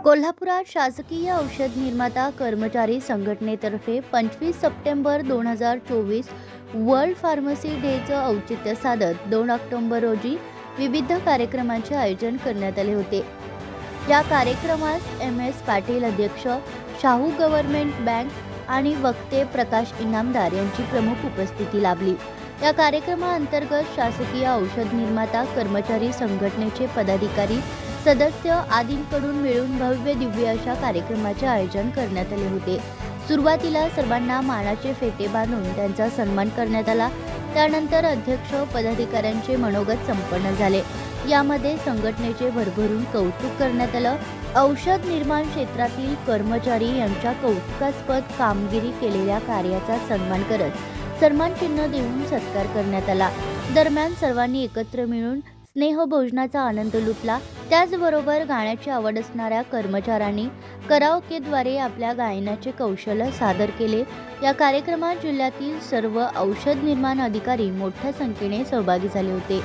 कोल्हापुरात शासकीय औषध निर्माता कर्मचारी संघटनेतर्फे 25 सप्टेंबर 2024 वर्ल्ड फार्मसी डेचं औचित्य साधत 2 ऑक्टोबर रोजी विविध कार्यक्रमांचे आयोजन करण्यात आले होते। या कार्यक्रमास MS पाटील अध्यक्ष, शाहू गव्हर्नमेंट बँक आणि वक्ते प्रकाश इनामदार यांची प्रमुख उपस्थिती लाभली। या कार्यक्रमाअंतर्गत शासकीय औषध निर्माता कर्मचारी संघटनेचे पदाधिकारी, सदस्य आदींकडून मिळून भव्य दिव्य अशा कार्यक्रमाचे आयोजन करण्यात आले होते। सुरुवातीला सर्वांना मानाचे फेटे बांधून त्यांचा सन्मान करण्यात आला। त्यानंतर अध्यक्ष पदाधिकाऱ्यांचे मनोगत संपन्न झाले। यामध्ये संघटनेचे भरभरून कौतुक करण्यात आलं। औषध निर्माण क्षेत्रातील कर्मचारी यांच्या कौतुकास्पद कामगिरी केलेल्या कार्याचा सन्मान करत सन्मान चिन्ह देऊन सत्कार करण्यात आला। दरम्यान सर्वांनी एकत्र मिळून स्नेहभोजनाचा आनंद लुटला। त्याचबरोबर गाण्याची आवड असणाऱ्या कर्मचाऱ्यांनी कराओकेद्वारे आपल्या गायनाचे कौशल्य सादर केले। या कार्यक्रमात जिल्ह्यातील सर्व औषध निर्माण अधिकारी मोठ्या संख्येने सहभागी झाले होते।